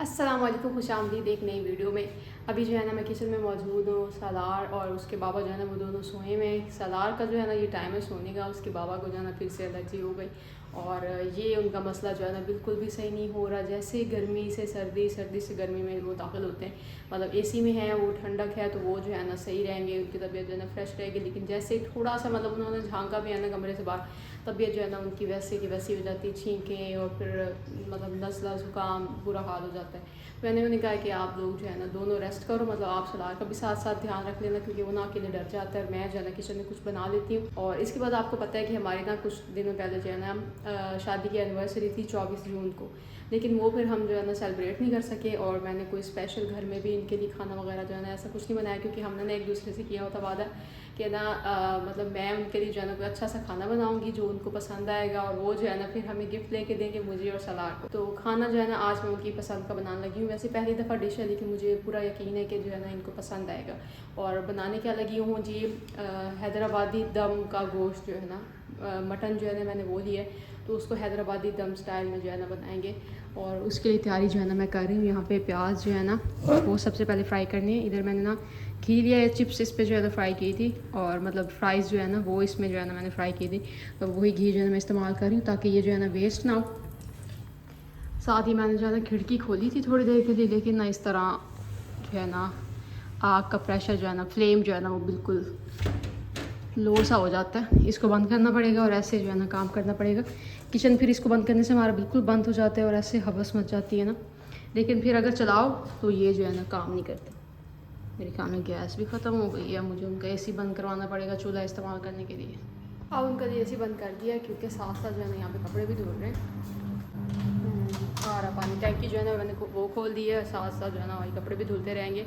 अस्सलाम वालेकुम, खुशामदीद एक नई वीडियो में। अभी जो है ना मैं किचन में मौजूद हूँ। सलार और उसके बाबा जो है ना वो दोनों सोए में। सलार का जो है ना ये टाइम है सोने का, उसके बाबा को जो है ना फिर से एलर्जी हो गई और ये उनका मसला जो है ना बिल्कुल भी सही नहीं हो रहा। जैसे गर्मी से सर्दी, सर्दी से गर्मी में वो दाखिल होते हैं, मतलब एसी में है, वो ठंडक है तो वो जो है ना सही रहेंगे, उनकी तबीयत जो है ना फ्रेश रहेगी। लेकिन जैसे थोड़ा सा मतलब उन्होंने झांका भी है ना कमरे से बाहर, तबीयत जो है ना उनकी वैसे की वैसी हो जाती है, छींकें और फिर मतलब नज़ला ज़ुकाम बुरा हाल हो जाता है। मैंने उन्हें कहा कि आप लोग जो है ना दोनों रेस्ट करो, मतलब आप सलार का भी साथ साथ ध्यान रख लेना, क्योंकि वो ना अकेले डर जाता है और मैं जो है ना किचन में कुछ बना लेती हूँ। और इसके बाद आपको पता है कि हमारी ना कुछ दिनों पहले जो है ना शादी की एनिवर्सरी थी 24 जून को, लेकिन वो फिर हम जो है ना सेलिब्रेट नहीं कर सके। और मैंने कोई स्पेशल घर में भी इनके लिए खाना वगैरह जो है ना ऐसा कुछ नहीं बनाया, क्योंकि हमने ना एक दूसरे से किया होता वादा कि ना मतलब मैं उनके लिए जो है ना कोई अच्छा सा खाना बनाऊंगी जो उनको पसंद आएगा, और वो जो है ना फिर हमें गिफ्ट लेके देंगे, मुझे और सलार को। तो खाना जो है ना आज मैं उनकी पसंद का बनाने लगी हूँ। वैसे पहली दफ़ा डिश है, लेकिन मुझे पूरा यकीन है कि जो है ना इनको पसंद आएगा। और बनाने क्या लगी हूँ जी, हैदराबादी दम का गोश्त जो है ना, मटन जो है ना मैंने वो लिया है, तो उसको हैदराबादी दम स्टाइल में जो है ना बनाएंगे। और उसके लिए तैयारी जो है ना मैं कर रही हूँ। यहाँ पे प्याज जो है ना वो सबसे पहले फ्राई करनी है। इधर मैंने ना घी लिया है, चिप्स इस पे जो है ना फ्राई की थी, और मतलब फ्राइज़ जो है ना वो इसमें जो है ना मैंने फ्राई की थी, तो वही घी जो है ना मैं इस्तेमाल कर रही हूँ ताकि ये जो है ना वेस्ट ना हो। साथ ही मैंने जो है ना खिड़की खोली थी थोड़ी देर के लिए, लेकिन ना इस तरह जो है ना आग का प्रेशर जो है ना, फ्लेम जो है ना वो बिल्कुल लो सा हो जाता है। इसको बंद करना पड़ेगा और ऐसे जो है ना काम करना पड़ेगा। किचन फिर इसको बंद करने से हमारा बिल्कुल बंद हो जाता है और ऐसे हवस मच जाती है ना, लेकिन फिर अगर चलाओ तो ये जो है ना काम नहीं करते। मेरे ख्याल में गैस भी ख़त्म हो गई है, मुझे उनका एसी बंद करवाना पड़ेगा चूल्हा इस्तेमाल करने के लिए। अब उनका एसी बंद कर दिया, क्योंकि साथ साथ जो है ना यहाँ पे कपड़े भी धुल रहे हैं। आ रहा पानी, टैंकी जो है ना मैंने वो खोल दी है, साथ साथ जो है ना वही कपड़े भी धुलते रहेंगे।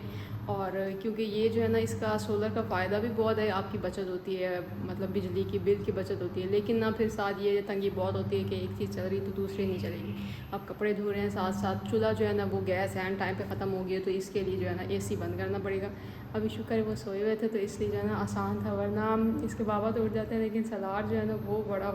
और क्योंकि ये जो है ना इसका सोलर का फ़ायदा भी बहुत है, आपकी बचत होती है, मतलब बिजली की बिल की बचत होती है। लेकिन ना फिर साथ ये तंगी बहुत होती है कि एक चीज़ चल रही तो दूसरी नहीं चलेगी। अब कपड़े धो रहे हैं, साथ साथ चूल्हा जो है ना वो गैस एंड टाइम पे ख़त्म हो गई है, तो इसके लिए जो है ना एसी बंद करना पड़ेगा। अभी शुक्र है वो सोए हुए थे तो इसलिए जो है ना आसान था, वरना इसके बाबा तो उठ जाते हैं, लेकिन सलार जो है ना वो बड़ा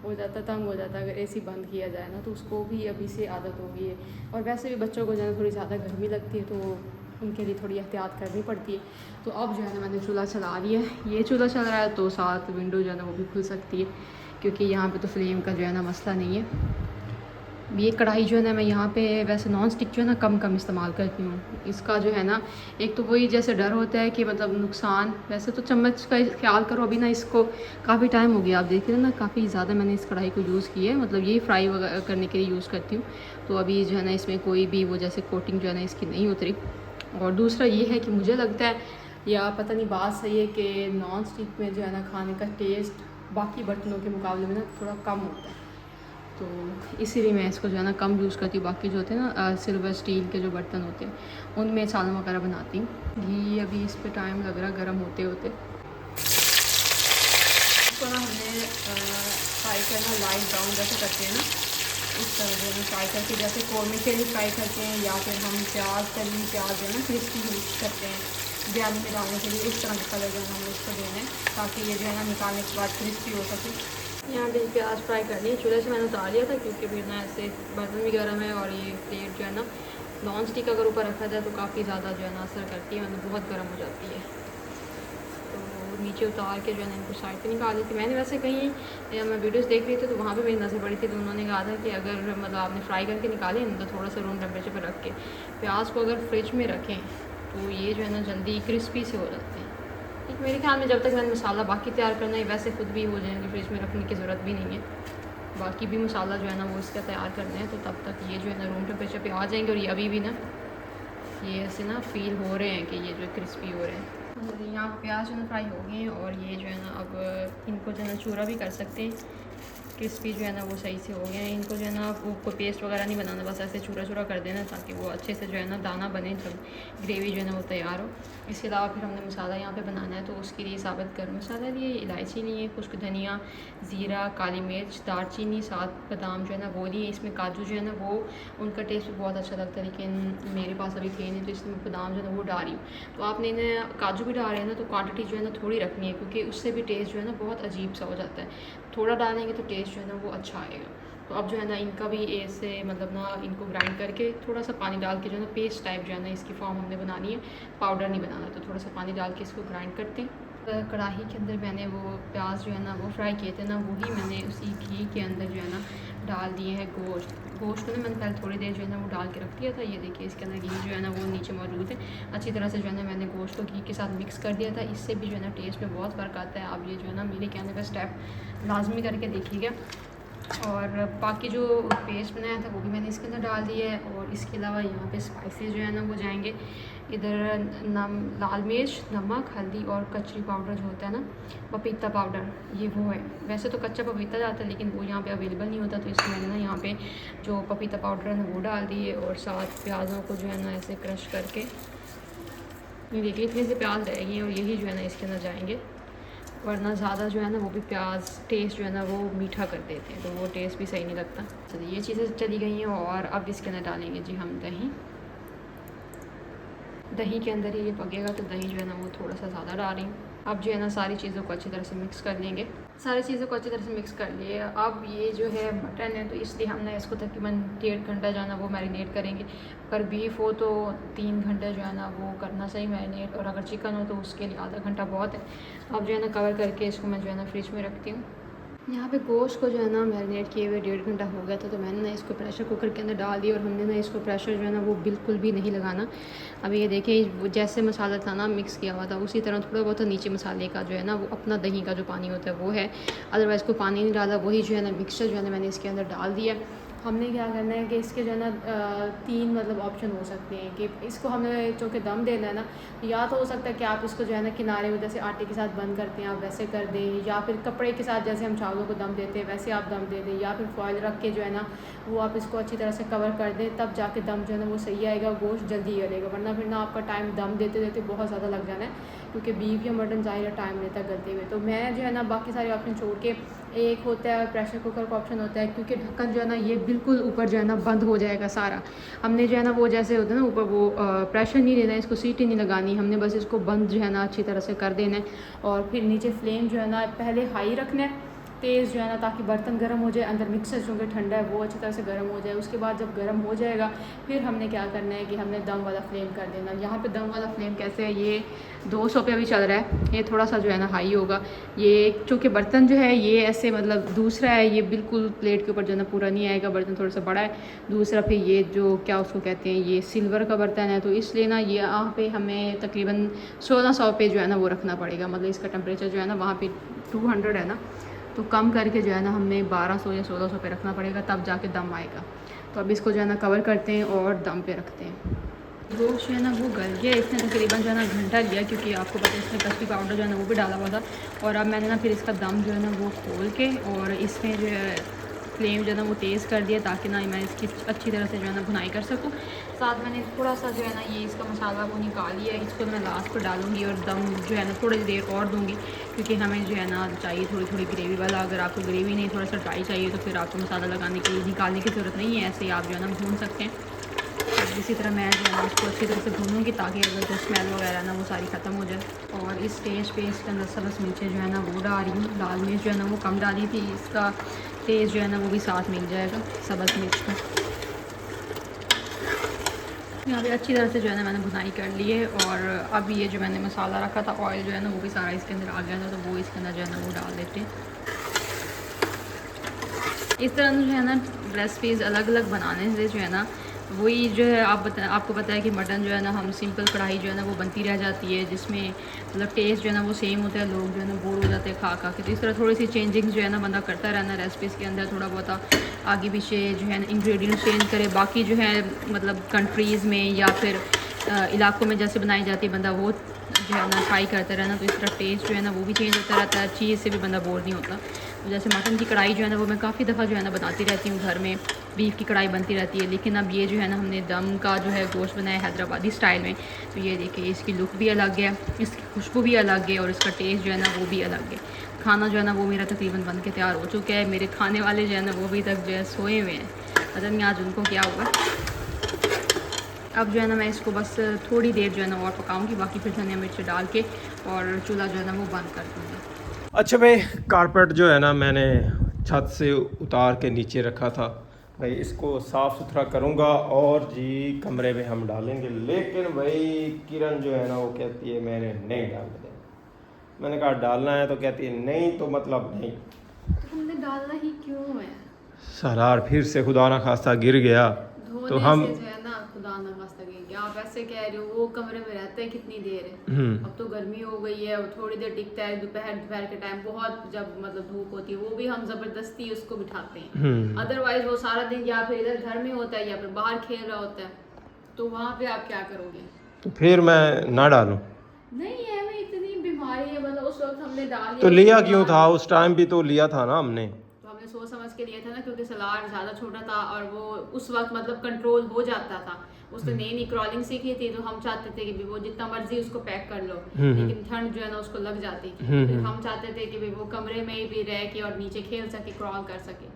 हो जाता, तंग हो जाता अगर एसी बंद किया जाए ना, तो उसको भी अभी से आदत हो गई है। और वैसे भी बच्चों को जो है थोड़ी ज़्यादा गर्मी लगती है, तो उनके लिए थोड़ी एहतियात करनी पड़ती है। तो अब जो है ना मैंने चूल्हा चला दिया है, ये चूल्हा चल रहा है तो साथ विंडो जो है ना वो भी खुल सकती है, क्योंकि यहाँ पे तो फ्लेम का जो है ना मसला नहीं है। ये कढ़ाई जो है ना मैं यहाँ पे वैसे नॉन स्टिक जो है ना कम इस्तेमाल करती हूँ। इसका जो है ना एक तो वही जैसे डर होता है कि मतलब नुकसान, वैसे तो चम्मच का ख्याल करो। अभी ना इसको काफ़ी टाइम हो गया, आप देख रहे हैं ना काफ़ी ज़्यादा मैंने इस कढ़ाई को यूज़ की है, मतलब ये फ्राई वगैरह करने के लिए यूज़ करती हूँ। तो अभी जो है ना इसमें कोई भी वो जैसे कोटिंग जो है ना इसकी नहीं उतरी। और दूसरा ये है कि मुझे लगता है, या पता नहीं बात सही है, कि नॉन स्टिक में जो है ना खाने का टेस्ट बाकी बर्तनों के मुकाबले में ना थोड़ा कम होता है, तो इसीलिए मैं इसको जो है ना कम यूज़ करती हूँ। बाकी जो होते हैं ना सिल्वर स्टील के जो बर्तन होते हैं उनमें सालन वगैरह बनाती हूँ। घी अभी इस पर टाइम लग रहा गर्म होते होते। इसको ना हमें फ्राई करना लाइट ब्राउन जैसे करते हैं ना, इस तरह जो है फ्राई करके, जैसे कौरमे के लिए फ्राई करते हैं, या फिर हम तली प्याज जो है ना क्रिस्पी यूज़ करते हैं बिरयानी में डालने के लिए, इस तरह का कलर जो है हमें इसको देना है, ताकि ये जो है ना निकालने के बाद क्रिस्पी हो सके। यहाँ पे प्याज फ्राई करनी है, चूल्हे से मैंने उतार लिया था क्योंकि फिर ना ऐसे बर्तन भी गर्म है, और ये प्लेट जो है ना नॉन स्टिक अगर ऊपर रखा जाए तो काफ़ी ज़्यादा जो है ना असर करती है, मतलब बहुत गर्म हो जाती है। तो नीचे उतार के जो है ना इनको साइड पे निकाल ली थी मैंने। वैसे कहीं मैं वीडियोस देख रही थी तो वहाँ पे मेरी नज़र पड़ी थी, तो उन्होंने कहा था कि अगर मतलब आपने फ्राई करके निकाले तो थोड़ा सा रूम टेम्परेचर पर रख के प्याज को अगर फ्रिज में रखें तो ये जो है ना जल्दी क्रिस्पी से हो जाते हैं। ठीक, मेरे ख्याल में जब तक मैंने मसाला बाकी तैयार करना है, वैसे खुद भी हो जाएंगे, फ्रिज में रखने की ज़रूरत भी नहीं है। बाकी भी मसाला जो है ना वो इसका तैयार करना है, तो तब तक ये जो है ना रूम टेम्परेचर पे आ जाएंगे। और ये अभी भी ना ये ऐसे ना फील हो रहे हैं कि ये जो क्रिस्पी हो रहे हैं। यहाँ प्याज जो है फ्राई हो गए हैं, और ये जो है ना अब इनको जो है ना चूरा भी कर सकते हैं। क्रिस्पी जो है ना वो सही से हो गए हैं। इनको जो है ना वो कोई पेस्ट वगैरह नहीं बनाना, बस ऐसे चूरा चूरा कर देना ताकि वो अच्छे से जो है ना दाना बने जब ग्रेवी जो है ना वो तैयार हो। इसके अलावा फिर हमने मसाला यहाँ पे बनाना है, तो उसके लिए साबुत गर्म मसाला लिए, इलायची लिए, खुश्क धनिया, ज़ीरा, काली मिर्च, दालचीनी, साथ बादाम जो है ना वो लिए। इसमें काजू जो है ना वो उनका टेस्ट भी बहुत अच्छा लगता है, लेकिन मेरे पास अभी थे नहीं, तो इसलिए मैं बादाम जो है ना वो डाल रही हूँ। तो आपने इन्हें काजू भी डाल रहे हैं ना, तो क्वांटिटी जो है ना थोड़ी रखनी है, क्योंकि उससे भी टेस्ट जो है ना बहुत अजीब सा हो जाता है। थोड़ा डालेंगे तो टेस्ट जो है ना वो अच्छा आएगा। तो अब जो है ना इनका भी ऐसे मतलब ना इनको ग्राइंड करके थोड़ा सा पानी डाल के जो है ना पेस्ट टाइप जो है ना इसकी फॉर्म हमने बनानी है, पाउडर नहीं बनाना। तो थोड़ा सा पानी डाल के इसको ग्राइंड करते हैं। कढ़ाई के अंदर मैंने वो प्याज जो है ना वो फ्राई किए थे ना, वही मैंने उसी घी के अंदर जो है ना डाल दिए हैं गोश्त को ना मैंने पहले थोड़ी देर जो है ना वो डाल के रख दिया था। ये देखिए इसके अंदर घी जो है ना वो नीचे मौजूद है। अच्छी तरह से जो है ना मैंने गोश्त को घी के साथ मिक्स कर दिया था। इससे भी जो है ना टेस्ट में बहुत फ़र्क आता है। आप ये जो है ना मेरे कहने का स्टेप लाजमी करके देखिएगा। और बाकी जो पेस्ट बनाया था वो भी मैंने इसके अंदर डाल दिया है। और इसके अलावा यहाँ पे स्पाइसेस जो है ना वो जाएंगे इधर लाल मिर्च, नमक, हल्दी और कचरी पाउडर जो होता है ना, पपीता पाउडर, ये वो है। वैसे तो कच्चा पपीता जाता है लेकिन वो यहाँ पे अवेलेबल नहीं होता, तो इसको मैंने ना यहाँ पे जो पपीता पाउडर है ना वो डाल दिए। और साथ प्याज़ों को जो है ना ऐसे क्रश करके, ये देखिए इतने से प्याज रहेंगे और यही जो है ना इसके अंदर जाएंगे, वरना ज़्यादा जो है ना वो भी प्याज टेस्ट जो है ना वो मीठा कर देते हैं, तो वो टेस्ट भी सही नहीं लगता। चलिए ये चीज़ें चली गई हैं। और अब इसके अंदर डालेंगे जी हम दही के अंदर ही ये पकेगा, तो दही जो है ना वो थोड़ा सा ज़्यादा डाल रही हूँ। अब जो है ना सारी चीज़ों को अच्छी तरह से मिक्स कर लेंगे। सारी चीज़ों को अच्छी तरह से मिक्स कर लिए। अब ये जो है मटन है, तो इसलिए हमने इसको तकरीबन 1.5 घंटा जो है ना वो मैरिनेट करेंगे। अगर बीफ हो तो 3 घंटे जो है ना वो करना सही मैरिनेट, और अगर चिकन हो तो उसके लिए आधा घंटा बहुत है। अब जो है ना कवर करके इसको मैं जो है ना फ्रिज में रखती हूँ। यहाँ पे गोश्त को जो है ना मैरिनेट किए हुए 1.5 घंटा हो गया था, तो मैंने ना इसको प्रेशर कुकर के अंदर डाल दिया। और हमने ना इसको प्रेशर जो है ना वो बिल्कुल भी नहीं लगाना। अभी ये देखिए जैसे मसाला था ना मिक्स किया हुआ था, उसी तरह थोड़ा बहुत नीचे मसाले का जो है ना वो अपना दही का जो पानी होता है वो है, अदरवाइज़ कोई पानी नहीं डाला। वही जो है ना मिक्सचर जो है ना मैंने इसके अंदर डाल दिया। हमने क्या करना है कि इसके जो है ना 3 मतलब ऑप्शन हो सकते हैं कि इसको हमें चूँकि दम देना है ना, या तो हो सकता है कि आप इसको जो है ना किनारे में जैसे आटे के साथ बंद करते हैं आप वैसे कर दें, या फिर कपड़े के साथ जैसे हम चावलों को दम देते हैं वैसे आप दम दे दें, या फिर फॉइल रख के जो है ना वो आप इसको अच्छी तरह से कवर कर दें, तब जाके दम जो है ना वो सही आएगा, गोश्त जल्दी गलेगा। वरना फिर ना आपका टाइम दम देते देते बहुत ज़्यादा लग जाना है, क्योंकि बीफ या मटन ज़ाहिर टाइम लेता है गलते हुए। तो मैं जो है ना बाकी सारे ऑप्शन छोड़ के, एक होता है प्रेशर कुकर का ऑप्शन होता है, क्योंकि ढक्कन जो है ना ये बिल्कुल ऊपर जो है ना बंद हो जाएगा सारा। हमने जो है ना वो जैसे होता है ना ऊपर वो प्रेशर नहीं देना है, इसको सीटी नहीं लगानी, हमने बस इसको बंद जो है ना अच्छी तरह से कर देना है। और फिर नीचे फ्लेम जो है ना पहले हाई रखना है, तेज़ जो है ना, ताकि बर्तन गर्म हो जाए, अंदर मिक्सर चूँकि ठंडा है वो अच्छी तरह से गर्म हो जाए। उसके बाद जब गर्म हो जाएगा फिर हमने क्या करना है कि हमने दम वाला फ्लेम कर देना। यहाँ पे दम वाला फ्लेम कैसे है, ये 200 पे अभी चल रहा है, ये थोड़ा सा जो है ना हाई होगा। ये चूँकि बर्तन जो है ये ऐसे मतलब दूसरा है, ये बिल्कुल प्लेट के ऊपर जो है ना पूरा नहीं आएगा, बर्तन थोड़ा सा बड़ा है। दूसरा फिर ये जो क्या उसको कहते हैं, ये सिल्वर का बर्तन है, तो इसलिए ना ये यहाँ पे हमें तकरीबन 1600 पे जो है ना वो रखना पड़ेगा। मतलब इसका टेम्परेचर जो है ना वहाँ पे 200 है ना, तो कम करके जो है ना हमें 1200 या 1600 पे रखना पड़ेगा, तब जाके दम आएगा। तो अब इसको जो है ना कवर करते हैं और दम पे रखते हैं। गोश्त जो है ना वो गल गया, इसने तकरीबन जो है ना घंटा लिया, क्योंकि आपको पता है इसमें कस्टर्ड पाउडर जो है ना वो भी डाला हुआ था। और अब मैंने ना फिर इसका दम जो है ना वो खोल के और इसमें जो है फ्लेम जो है ना वो तेज़ कर दिया, ताकि ना मैं इसकी अच्छी तरह से जो है ना भुनाई कर सकूँ। साथ मैंने थोड़ा सा जो है ना ये इसका मसाला वो निकाल लिया है, इसको मैं लास्ट पर डालूँगी और दम जो है ना थोड़ी देर और दूँगी, क्योंकि हमें जो है ना चाहिए थोड़ी थोड़ी ग्रेवी वाला। अगर आपको ग्रेवी नहीं थोड़ा सा ड्राई चाहिए तो फिर आपको मसाला लगाने के लिए निकालने की ज़रूरत नहीं है, ऐसे ही आप जो है ना भून सकते हैं। इसी तरह मैं जो है ना इसको अच्छी तरह से भूनूँगी, ताकि अगर जो स्मेल वगैरह ना वो सारी ख़त्म हो जाए। और इस स्टेज पे इसके अंदर सब्ज़ मिर्चें जो है ना वो डाल रही हूँ। लाल मिर्च जो है ना वो कम डाली थी, इसका टेस्ट जो है ना वो भी साथ मिल जाएगा सब्ज़ मिर्च का। यहाँ पे अच्छी तरह से जो है ना मैंने भुनाई कर ली है। और अब ये जो मैंने मसाला रखा था, ऑयल जो है ना वो भी सारा इसके अंदर आ गया था, तो वो इसके अंदर जो है ना वो डाल देते हैं। इस तरह जो है ना रेसिपीज़ अलग अलग बनाने से जो है ना वही जो है आपको पता है कि मटन जो है ना हम सिंपल कढ़ाई जो है ना वो बनती रह जाती है, जिसमें मतलब टेस्ट जो है ना वो सेम होता है, लोग जो है ना बोर हो जाते हैं खा खा के। तो इस तरह थोड़ी सी चेंजिंग जो है ना बंदा करता रहना रेसिपीज़ के अंदर, थोड़ा बहुत आगे पीछे जो है ना इंग्रेडिएंट्स चेंज करे। बाकी जो है मतलब कंट्रीज़ में या फिर इलाकों में जैसे बनाई जाती है, बंदा वो जो है ना ट्राई करता रहना, तो इस तरह टेस्ट जो है ना वो भी चेंज होता रहता है, चीज़ से भी बंदा बोर नहीं होता। तो जैसे मटन की कढ़ाई जो है ना वो मैं काफ़ी दफ़ा जो है ना बनाती रहती हूँ घर में, बीफ की कढ़ाई बनती रहती है, लेकिन अब ये जो है ना हमने दम का जो है गोश्त बनाया हैदराबादी स्टाइल में, तो ये देखिए इसकी लुक भी अलग है, इसकी खुशबू भी अलग है और इसका टेस्ट जो है ना वो भी अलग है। खाना जो है ना वो मेरा तकरीबन बन के तैयार हो चुका है। मेरे खाने वाले जो है ना वो अभी तक जो है सोए हुए हैं, पता नहीं आज उनको क्या हुआ। अब जो है ना मैं इसको बस थोड़ी देर जो है ना और पकाऊंगी, बाकी फिर धनिया मिर्च डाल के और चूल्हा जो है ना वो बंद कर दूँगी। अच्छा भाई, कारपेट जो है ना मैंने छत से उतार के नीचे रखा था। भाई इसको साफ़ सुथरा करूँगा और जी कमरे में हम डालेंगे। लेकिन भाई किरण जो है ना वो कहती है मैंने नहीं डालना देना। मैंने कहा डालना है तो कहती है नहीं, तो मतलब नहीं। तो हमने डालना ही क्यों है? सरार फिर से खुदा ना खास्ता गिर गया तो हम से जो है ना खुदा ना खास्ता गिर गया। आप ऐसे कह रहे हो, वो कमरे में रहते हैं कितनी देर है? अब तो गर्मी हो गई है, थोड़ी देर टिकता है। दोपहर के टाइम बहुत जब मतलब धूप होती है, वो भी हम जबरदस्ती उसको बिठाते हैं। अदरवाइज वो सारा दिन या फिर इधर घर में होता है या फिर बाहर खेल रहा होता है, तो वहाँ पे आप क्या करोगे? तो फिर मैं ना डालूं? नहीं है, मैं इतनी बीमारी है, मतलब उस वक्त हमने डाल तो लिया क्यों था? उस टाइम भी तो लिया था ना हमने। तो हमने सोच समझ के लिया था ना, क्योंकि सलार ज़्यादा छोटा था और वो उस वक्त मतलब कंट्रोल हो जाता था। उसने नई नई क्रॉलिंग सीखी थी, तो हम चाहते थे कि वो जितना मर्जी उसको पैक कर लो, लेकिन ठंड जो है ना उसको लग जाती थी। तो फिर हम चाहते थे कि वो कमरे में भी रह के और नीचे खेल सके, क्रॉल कर सके।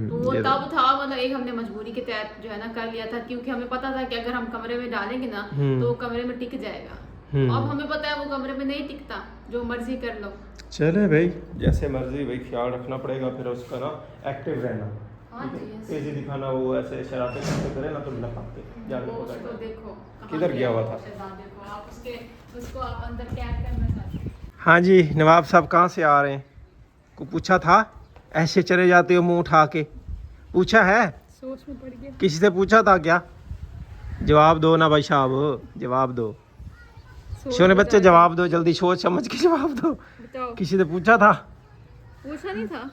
तो वो तब था, मतलब एक हमने मजबूरी के तहत जो है ना कर लिया था, क्योंकि हमें पता था कि अगर हम कमरे में डालेंगे ना तो वो कमरे में टिक जाएगा। अब हमें पता है वो कमरे में नहीं टिकता, जो मर्जी कर लो। चले भाई जैसे मर्जी, भाई ख्याल रखना पड़ेगा फिर उसका ना, एक्टिव रहना। हाँ जी, तेजी दिखाना, वो ऐसे शरारतें करते करे ना तो बिना भागते जाके वो पकड़ उसको लो। देखो किधर गया हुआ था? आप उसको आप अंदर कैद करना चाहते हैं। हाँ जी, नवाब साहब कहाँ से आ रहे हैं? को पूछा था? ऐसे चले जाते हो मुंह उठा के? पूछा है? सोच में पड़ गया। किसी से पूछा था क्या? जवाब दो ना भाई साहब, जवाब दो। सोने बच्चे जवाब दो जल्दी, सोच समझ के जवाब दो। बताओ। किसी से पूछा था? पूछा नहीं था।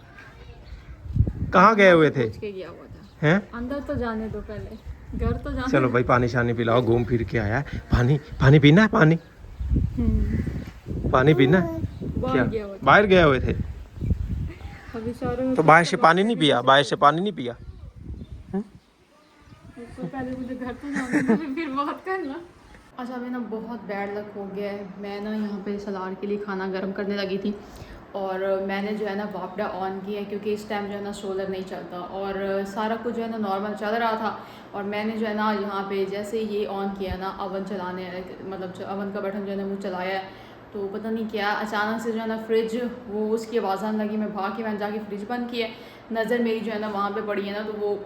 कहाँ गए हुए थे? पूछ के गया हुआ था। हैं? अंदर तो जाने दो पहले, घर तो जाने चलो भाई पानी शानी पिलाओ, घूम फिर के आया है। पानी पीना है? पानी पीना है? क्या बाहर गए हुए थे? अभी सारे तो बाहर से पानी नहीं पिया? बाहर से पानी नहीं पिया? तो पहले मुझे घर तो जाने दो, फिर बात करना। अच्छा, अभी ना बहुत बैड लक हो गया है। मैं ना यहाँ पे सलार के लिए खाना गर्म करने लगी थी और मैंने जो है ना वापडा ऑन किया है, क्योंकि इस टाइम जो है ना सोलर नहीं चलता और सारा कुछ जो है ना नॉर्मल चल रहा था। और मैंने जो है ना यहाँ पे जैसे ये ऑन किया ना, अवन चलाने मतलब अवन का बटन जो है ना वो चलाया है, तो पता नहीं क्या अचानक से जो है ना फ्रिज, वो उसकी आवाज़ आने लगी। मैं भाग के मैंने जाके फ्रिज बंद किया। नज़र मेरी जो है ना वहाँ पे पड़ी है ना, तो वो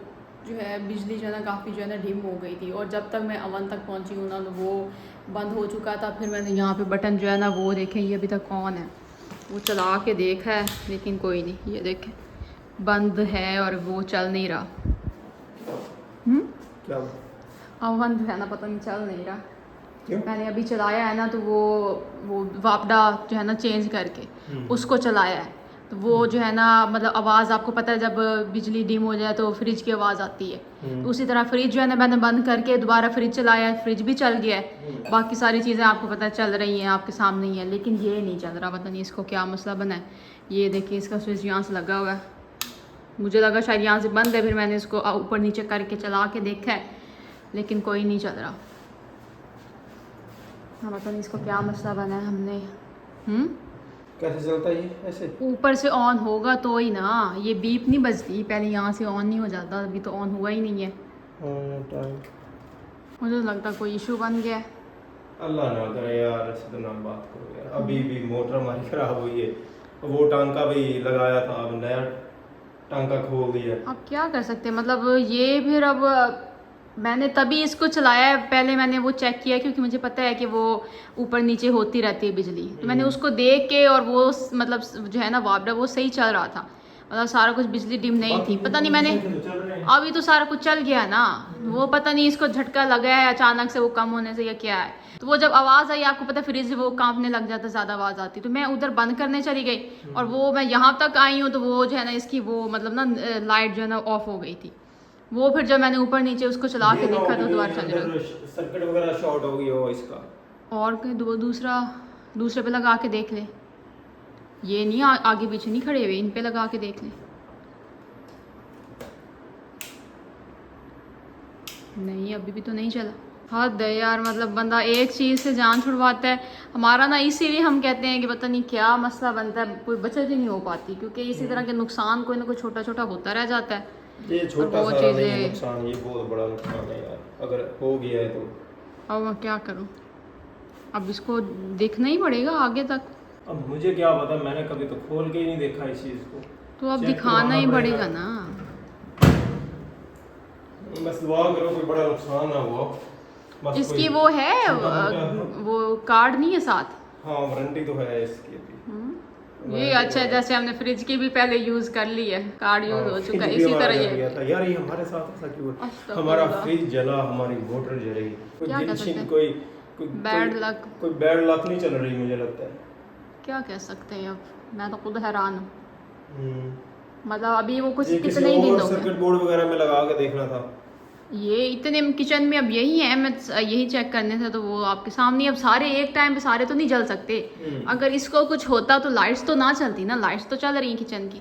जो है बिजली जो है ना काफ़ी जो है ना डिम हो गई थी। और जब तक मैं अवन तक पहुँची हूँ ना, तो वो बंद हो चुका था। फिर मैंने यहाँ पे बटन जो है ना वो देखें, ये अभी तक ऑन है, वो चला के देखा है लेकिन कोई नहीं, ये देखें बंद है और वो चल नहीं रहा। क्या? अवन जो है ना पता नहीं चल नहीं रहा। क्यों? मैंने अभी चलाया है ना, तो वो वापडा जो है ना चेंज करके उसको चलाया है, तो वो जो है ना मतलब आवाज़, आपको पता है जब बिजली डिम हो जाए तो फ्रिज की आवाज़ आती है, तो उसी तरह फ्रिज जो है ना मैंने बंद करके दोबारा फ्रिज चलाया है, फ्रिज भी चल गया है। बाकी सारी चीज़ें आपको पता है चल रही हैं, आपके सामने ही है, लेकिन ये नहीं चल रहा। पता नहीं इसको क्या मसला बना है। ये देखिए इसका स्विच यहाँ से लगा हुआ है, मुझे लगा शायद यहाँ से बंद है, फिर मैंने इसको ऊपर नीचे करके चला के देखा है, लेकिन कोई नहीं चल रहा। हाँ, पता नहीं इसको क्या मसला बना है। हमने कैसे चलता है ये? ऐसे ऊपर से ऑन होगा तो ही ना, ये बीप नहीं बजती, पहले यहाँ से ऑन नहीं हो जाता, अभी तो ऑन हुआ ही नहीं है। मुझे तो लगता कोई इशू बन गया है। अल्लाह ना करे यार, ऐसे तो ना बात करो यार। अभी भी मोटर हमारी खराब हुई है, वो टांका भी लगाया था, अब नया टांका खोल दिया। अब क्या कर सकते हैं, मतलब ये फिर अब मैंने तभी इसको चलाया है। पहले मैंने वो चेक किया, क्योंकि मुझे पता है कि वो ऊपर नीचे होती रहती है बिजली, तो मैंने उसको देख के, और वो मतलब जो है ना वापडा वो सही चल रहा था, मतलब सारा कुछ बिजली डिम नहीं थी। पता नहीं मैंने अभी तो सारा कुछ चल गया ना, वो पता नहीं इसको झटका लगा है अचानक से वो कम होने से या क्या है। तो वो जब आवाज़ आई, आपको पता फ्रिज वो कांपने लग जाता, ज़्यादा आवाज़ आती, तो मैं उधर बंद करने चली गई और वो मैं यहाँ तक आई हूँ, तो वो जो है ना इसकी वो मतलब ना लाइट जो है ना ऑफ हो गई थी। वो फिर जब मैंने ऊपर नीचे उसको चला के देखा तो दोबारा चल रहा, सर्किट वगैरह शॉर्ट हो गई हो इसका। और दूसरे पे लगा के देख ले, ये नहीं आगे पीछे नहीं खड़े हुए, इन पे लगा के देख ले। नहीं, अभी भी तो नहीं चला। हद है यार, मतलब बंदा एक चीज़ से जान छुड़वाता है हमारा ना, इसीलिए हम कहते हैं कि पता नहीं क्या मसला बनता है, कोई बचत ही नहीं हो पाती, क्योंकि इसी तरह के नुकसान कोई ना कोई छोटा छोटा होता रह जाता है। ये छोटा सा नहीं है नुकसान, ये बहुत बड़ा नुकसान है यार, अगर हो गया है तो। अब मैं क्या करूं, अब इसको देखना ही पड़ेगा आगे तक। अब मुझे क्या पता, मैंने कभी तो खोल के ही नहीं देखा इस चीज़ को। तो अब चेक दिखाना ही करवाना पड़ेगा ना। बस दुआ करो कोई बड़ा नुकसान ना हुआ। बस इसकी कोई वो है छोटा-मोटा- वो कार्ड नहीं है साथ। हाँ वारंटी तो है इसकी भी। ये अच्छा है, जैसे हमने फ्रिज की भी पहले यूज कर ली है, कार्ड यूज हो चुका है, इसी तरह ये था यार, ये हमारे साथ ऐसा क्यों है? अस्तगफुरुल्लाह। हमारा फ्रिज जला, हमारी मोटर जली, कोई क्या कर सकते जिन हैं? कोई बैड लक। कोई बैड लक नहीं चल रही मुझे लगता है। क्या कह सकते हैं, अब मैं तो खुद हैरान हूँ। हम्म। मतलब अभी वो कुछ ये कितने ही दिन हो गए। सर्किट बोर्ड वगैरह में लगा के देखना था। ये इतने किचन में अब यही है, मैं यही चेक करने थे तो वो आपके सामने। अब सारे एक टाइम पे सारे तो नहीं जल सकते। अगर इसको कुछ होता तो लाइट्स तो ना चलती ना, लाइट्स तो चल रही हैं किचन की।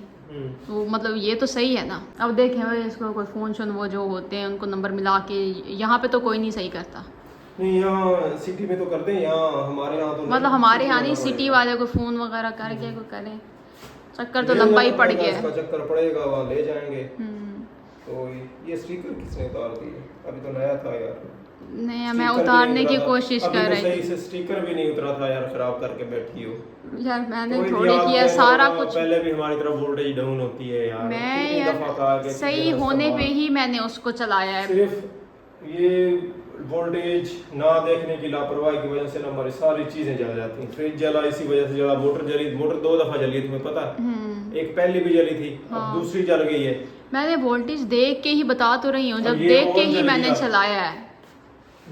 तो मतलब ये तो सही है ना। अब देखें भाई, इसको कोई फ़ोन शोन वो जो होते हैं उनको नंबर मिला के, यहाँ पे तो कोई नहीं सही करता। नहीं यहाँ सिटी में तो करते हैं, यहाँ हमारे यहाँ तो मतलब हमारे यहाँ नहीं, सिटी वाले को फ़ोन वगैरह करके कोई करें। चक्कर तो लंबा ही पड़ गया है। इसका चक्कर पड़ेगा, वहाँ ले जाएंगे। तो ये स्टिकर किसने उतार दिए? अभी तो नया था यार। नहीं, मैं उतारने की कोशिश कर रही थी। सही से स्टिकर भी नहीं उतरा था यार, खराब करके बैठी हो यार। मैंने थोड़ी किया सारा कुछ। पहले भी हमारी तरफ वोल्टेज डाउन होती है यार। मैं यार सही होने पे ही मैंने उसको चलाया है। सिर्फ ये वोल्टेज ना देखने की लापरवाही की वजह से ना हमारी सारी चीजें जल जाती हैं। फ्रिज जला इसी वजह से जला, मोटर जली, मोटर 2 दफा जली, तुम्हें पता है? एक पहली भी जली थी, अब दूसरी जल गई है। मैंने वोल्टेज देख के ही बता तो रही हूँ, जब देख के ही मैंने चलाया है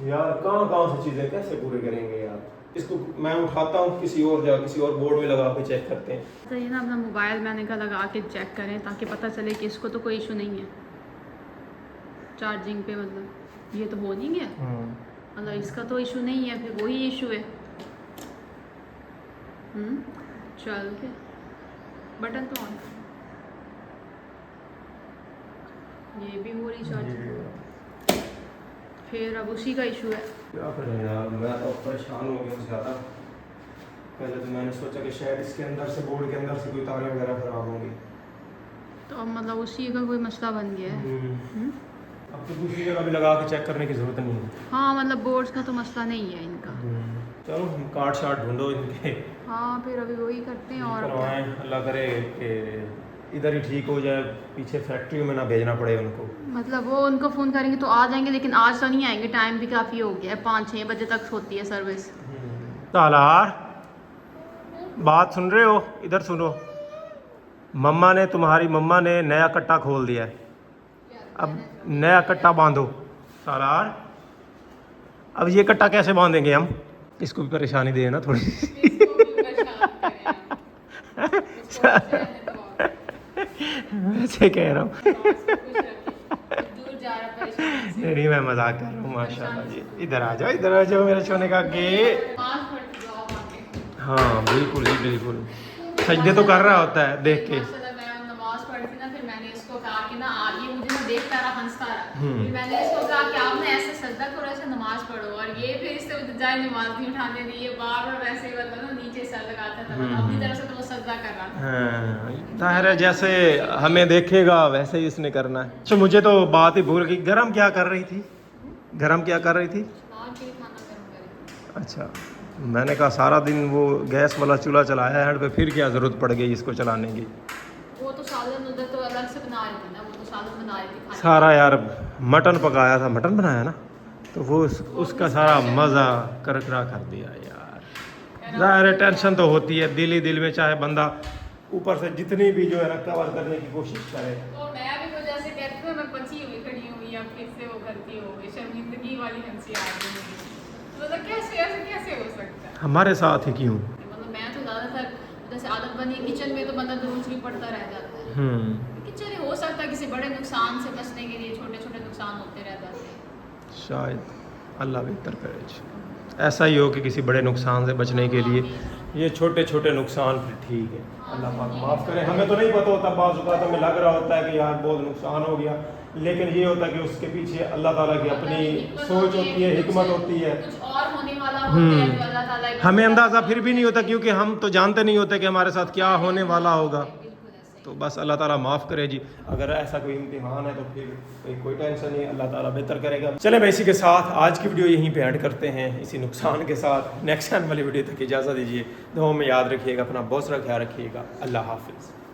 यार। कहाँ से चीजें कैसे पूरे करेंगे यार? इसको मैं उठाता हूँ किसी और जगह, किसी और बोर्ड में लगा के चेक करते हैं। तो ये ना अपना मोबाइल मैंने कहा लगा के चेक करें, ताकि पता चले कि इसको तो कोई इशू नहीं है चार्जिंग पे। मतलब ये तो हो नहीं गया, मतलब इसका तो इशू नहीं है, फिर वही इशू है। चल के बटन तो ऑन, ये भी हो रही चार्जिंग, फिर अब उसी का इशू है। क्या करें यार, मैं तो परेशान हो गया ज़्यादा। पहले तो मैंने सोचा कि शायद इसके अंदर से, बोर्ड के अंदर से कोई तारें वगैरह खराब होंगी, तो अब मतलब उसी का कोई मसला बन गया है। अब तो दूसरी जगह भी लगा के चेक करने की ज़रूरत नहीं है। हाँ मतलब बोर्ड्स का तो मसला नहीं है इनका। चलो हम कार्ड शार्ट ढूंढो इनके। हाँ फिर अभी वही करते हैं और करवाएं, अल्लाह करे कि इधर ही ठीक हो जाए, पीछे फैक्ट्री में ना भेजना पड़े उनको। मतलब वो उनको फ़ोन करेंगे तो आ जाएंगे, लेकिन आज तो नहीं आएंगे, टाइम भी काफ़ी हो गया है, 5-6 बजे तक होती है सर्विस। तालार, बात सुन रहे हो? इधर सुनो। तुम्हारी मम्मा ने नया कट्टा खोल दिया है, अब नया कट्टा बांधो। तालार, अब ये कट्टा कैसे बांधेंगे हम? इसको भी परेशानी दे ना थोड़ी। वैसे कह रहा हूँ। नहीं मैं मजाक कर रहा हूँ। माशाल्लाह जी, इधर आ जाओ मेरे सोने का गेट। हाँ बिल्कुल जी बिल्कुल, सजदे तो कर रहा होता है देख के। नमाज पढ़ी थी ना, फिर मैंने इसको कहा कि ना ये मुझे ना देखता रहा, हंसता रहा। फिर मैंने इसको कहा कि आपने ऐसे सजदा करो, ऐसे नमाज पढ़ो, और ये फिर इससे जाए नमाज नहीं उठाने दी, ये बार बार वैसे ही मतलब ना नीचे सर लगाता था, अपनी तरफ से तो वो सजदा कर रहा था। हाँ जाहिर है, जैसे हमें देखेगा वैसे ही इसने करना है। तो मुझे तो बात ही भूल गई, गरम क्या कर रही थी? अच्छा, मैंने कहा सारा दिन वो गैस वाला चूल्हा चलाया है पे, फिर क्या ज़रूरत पड़ गई इसको चलाने की? वो तो सालन उधर तो अलग से बना रही थी ना, वो तो सालन बना रही थी। सारा यार मटन पकाया था, मटन बनाया ना, तो वो उसका सारा मज़ा करकरा कर दिया यार। ज़ाहिर है टेंशन तो होती है दिल ही दिल में, चाहे बंदा ऊपर से जितनी भी जो है ना कवर करने की कोशिश करे। तो मैं भी कुछ ऐसे कहती हूँ, मैं पची हुई खड़ी हुई, अब फिर से वो करती हो गई, शर्मिंदगी वाली हंसी आ गई। मतलब कैसे ऐसे कैसे हो सकता है हमारे साथ ही क्यों? मतलब मैं तो ज़्यादातर जैसे आदत बनी किचन में, तो बंदा रोज भी पड़ता रह जाता है। किचन हो सकता है किसी बड़े नुकसान से बचने के लिए छोटे छोटे नुकसान होते रह जाते हैं, शायद अल्लाह बेहतर करे, ऐसा ही हो कि किसी बड़े नुकसान से बचने के लिए ये छोटे छोटे नुकसान फिर ठीक है। अल्लाह पाक माफ़ करे, हमें तो नहीं पता होता, बाज़ औक़ात हमें लग रहा होता है कि यार बहुत नुकसान हो गया, लेकिन ये होता है कि उसके पीछे अल्लाह ताला की अपनी सोच होती है, हिकमत होती है, कुछ और होने वाला होता है जो अल्लाह ताला की। हमें अंदाज़ा फिर भी नहीं होता, क्योंकि हम तो जानते नहीं होते कि हमारे साथ क्या होने वाला होगा। तो बस अल्लाह ताला माफ़ करे जी, अगर ऐसा कोई इम्तिहान है तो फिर कोई टेंशन नहीं, अल्लाह ताला बेहतर करेगा। चले मैं इसी के साथ आज की वीडियो यहीं पे ऐड करते हैं, इसी नुकसान के साथ। नेक्स्ट टाइम वाली वीडियो तक इजाज़त दीजिए, दुआ में याद रखिएगा, अपना बहुत सारा ख्याल रखिएगा। अल्लाह हाफिज़।